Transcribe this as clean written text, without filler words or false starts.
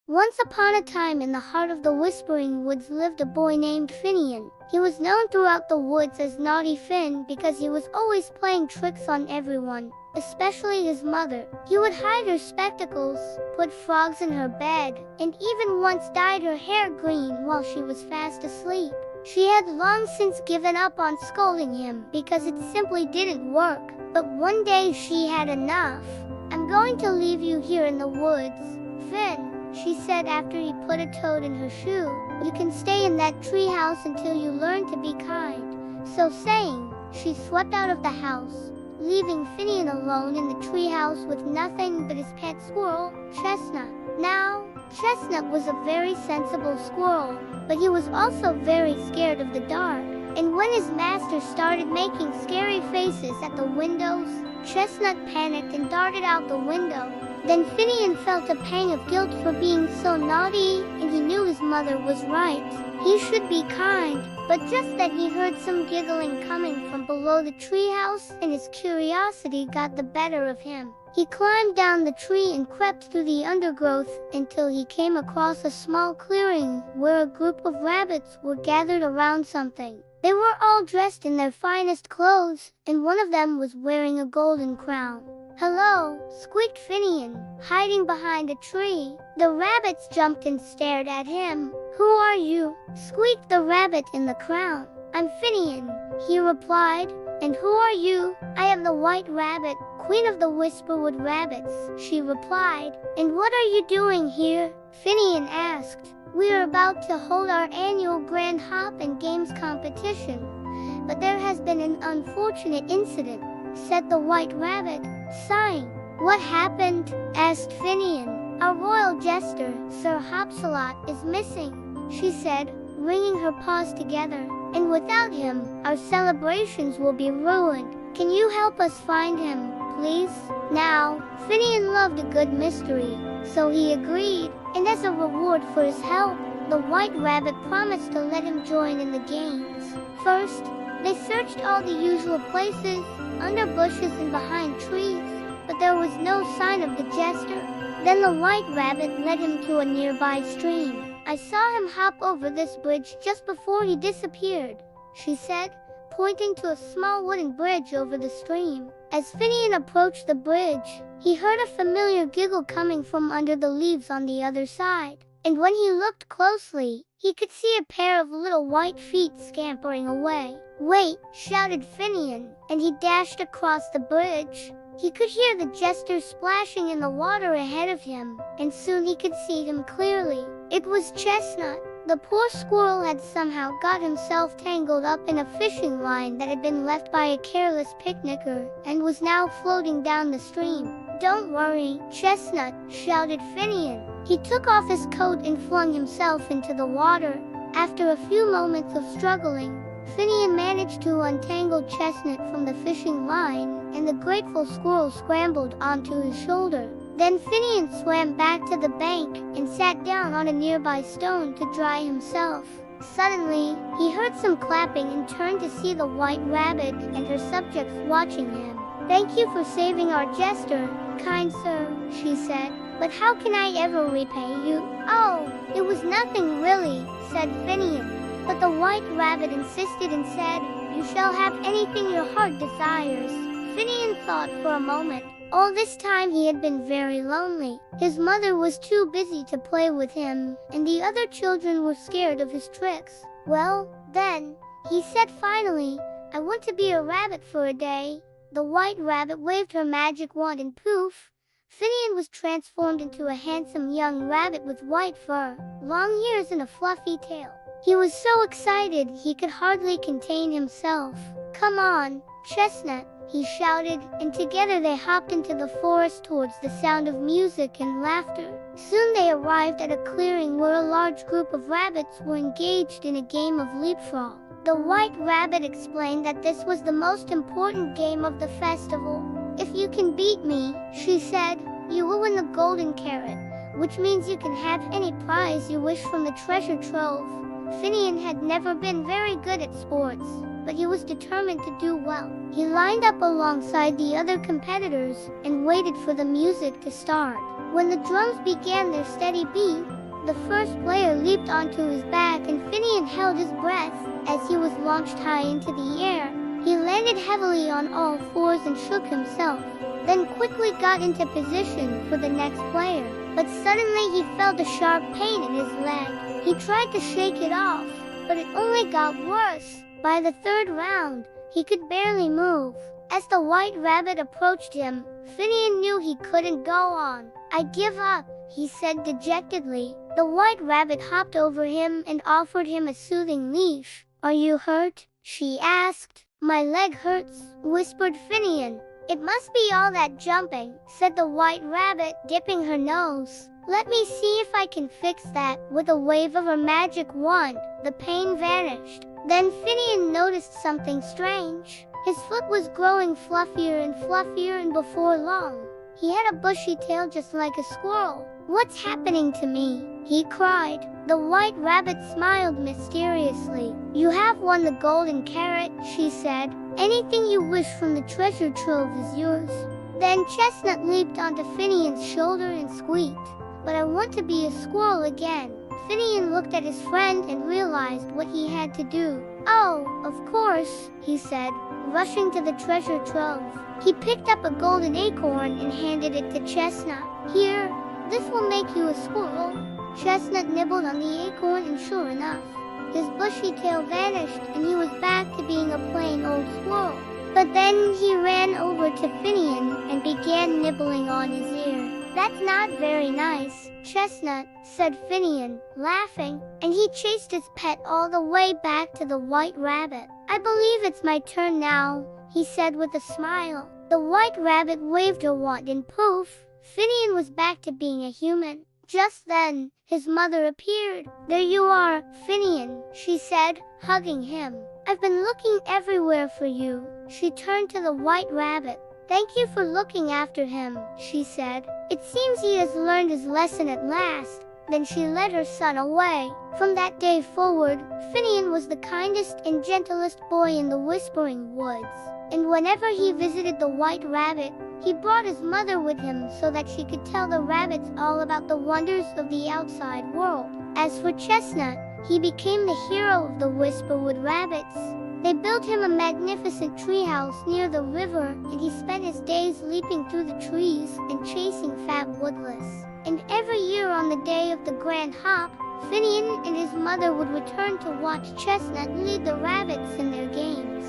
Once upon a time in the heart of the Whispering Woods lived a boy named Finian. He was known throughout the woods as Naughty Finn because he was always playing tricks on everyone, especially his mother. He would hide her spectacles, put frogs in her bed, and even once dyed her hair green while she was fast asleep. She had long since given up on scolding him because it simply didn't work. But one day she had enough. "I'm going to leave you here in the woods, Finn," she said after he put a toad in her shoe. "You can stay in that treehouse until you learn to be kind." So saying, she swept out of the house, leaving Finian alone in the treehouse with nothing but his pet squirrel, Chestnut. Now, Chestnut was a very sensible squirrel, but he was also very scared of the dark. And when his master started making scary faces at the windows, Chestnut panicked and darted out the window. Then Finian felt a pang of guilt for being so naughty, and he knew his mother was right. He should be kind, but just then he heard some giggling coming from below the treehouse, and his curiosity got the better of him. He climbed down the tree and crept through the undergrowth until he came across a small clearing where a group of rabbits were gathered around something. They were all dressed in their finest clothes, and one of them was wearing a golden crown. "Hello," squeaked Finian, hiding behind a tree. The rabbits jumped and stared at him. "Who are you?" squeaked the rabbit in the crown. "I'm Finian," he replied. "And who are you?" "I am the White Rabbit, Queen of the Whisperwood Rabbits," she replied. "And what are you doing here?" Finian asked. "We are about to hold our annual Grand Hop and Games competition, but there has been an unfortunate incident," said the White Rabbit, sighing. "What happened?" asked Finian. "Our royal jester, Sir Hopsalot, is missing," she said, wringing her paws together. "And without him, our celebrations will be ruined. Can you help us find him, please?" Now, Finian loved a good mystery, so he agreed, and as a reward for his help, the White Rabbit promised to let him join in the games. First, they searched all the usual places, under bushes and behind trees, but there was no sign of the jester. Then the White Rabbit led him to a nearby stream. "I saw him hop over this bridge just before he disappeared," she said, pointing to a small wooden bridge over the stream. As Finian approached the bridge, he heard a familiar giggle coming from under the leaves on the other side. And when he looked closely, he could see a pair of little white feet scampering away. "Wait!" shouted Finian, and he dashed across the bridge. He could hear the jester splashing in the water ahead of him, and soon he could see him clearly. It was Chestnut. The poor squirrel had somehow got himself tangled up in a fishing line that had been left by a careless picnicker, and was now floating down the stream. "Don't worry, Chestnut," shouted Finian. He took off his coat and flung himself into the water. After a few moments of struggling, Finian managed to untangle Chestnut from the fishing line, and the grateful squirrel scrambled onto his shoulder. Then Finian swam back to the bank and sat down on a nearby stone to dry himself. Suddenly, he heard some clapping and turned to see the White Rabbit and her subjects watching him. "Thank you for saving our jester, kind sir," she said. "But how can I ever repay you?" "Oh, it was nothing really," said Finian. But the White Rabbit insisted and said, "You shall have anything your heart desires." Finian thought for a moment. All this time he had been very lonely. His mother was too busy to play with him, and the other children were scared of his tricks. "Well, then," he said finally, "I want to be a rabbit for a day." The White Rabbit waved her magic wand and poof! Finian was transformed into a handsome young rabbit with white fur, long ears and a fluffy tail. He was so excited he could hardly contain himself. "Come on, Chestnut," he shouted, and together they hopped into the forest towards the sound of music and laughter. Soon they arrived at a clearing where a large group of rabbits were engaged in a game of leapfrog. The White Rabbit explained that this was the most important game of the festival. "If you can beat me," she said, "you will win the golden carrot, which means you can have any prize you wish from the treasure trove." Finian had never been very good at sports, but he was determined to do well. He lined up alongside the other competitors and waited for the music to start. When the drums began their steady beat, the first player leaped onto his back and Finian held his breath as he was launched high into the air. He landed heavily on all fours and shook himself, then quickly got into position for the next player. But suddenly he felt a sharp pain in his leg. He tried to shake it off, but it only got worse. By the third round, he could barely move. As the White Rabbit approached him, Finian knew he couldn't go on. "I give up," he said dejectedly. The White Rabbit hopped over him and offered him a soothing leash. "Are you hurt?" she asked. "My leg hurts," whispered Finian. "It must be all that jumping," said the White Rabbit, dipping her nose. "Let me see if I can fix that." With a wave of her magic wand, the pain vanished. Then Finian noticed something strange. His foot was growing fluffier and fluffier, and before long, he had a bushy tail just like a squirrel. "What's happening to me?" he cried. The White Rabbit smiled mysteriously. "You have won the golden carrot," she said. "Anything you wish from the treasure trove is yours." Then Chestnut leaped onto Finian's shoulder and squeaked, "But I want to be a squirrel again." Finian looked at his friend and realized what he had to do. "Oh, of course," he said, rushing to the treasure trove. He picked up a golden acorn and handed it to Chestnut. "Here, this will make you a squirrel." Chestnut nibbled on the acorn, and sure enough, his bushy tail vanished and he was back to being a plain old squirrel. But then he ran over to Finian and began nibbling on his ear. "That's not very nice, Chestnut," said Finian, laughing, and he chased his pet all the way back to the White Rabbit. "I believe it's my turn now," he said with a smile. The White Rabbit waved her wand and poof, Finian was back to being a human. Just then, his mother appeared. "There you are, Finian," she said, hugging him. "I've been looking everywhere for you." She turned to the White Rabbit. "Thank you for looking after him," she said. "It seems he has learned his lesson at last." Then she led her son away. From that day forward, Finian was the kindest and gentlest boy in the Whispering Woods. And whenever he visited the White Rabbit, he brought his mother with him so that she could tell the rabbits all about the wonders of the outside world. As for Chestnut, he became the hero of the Whisperwood Rabbits. They built him a magnificent treehouse near the river, and he spent his days leaping through the trees and chasing fat woodlice. And every year on the day of the Grand Hop, Finian and his mother would return to watch Chestnut lead the rabbits in their games.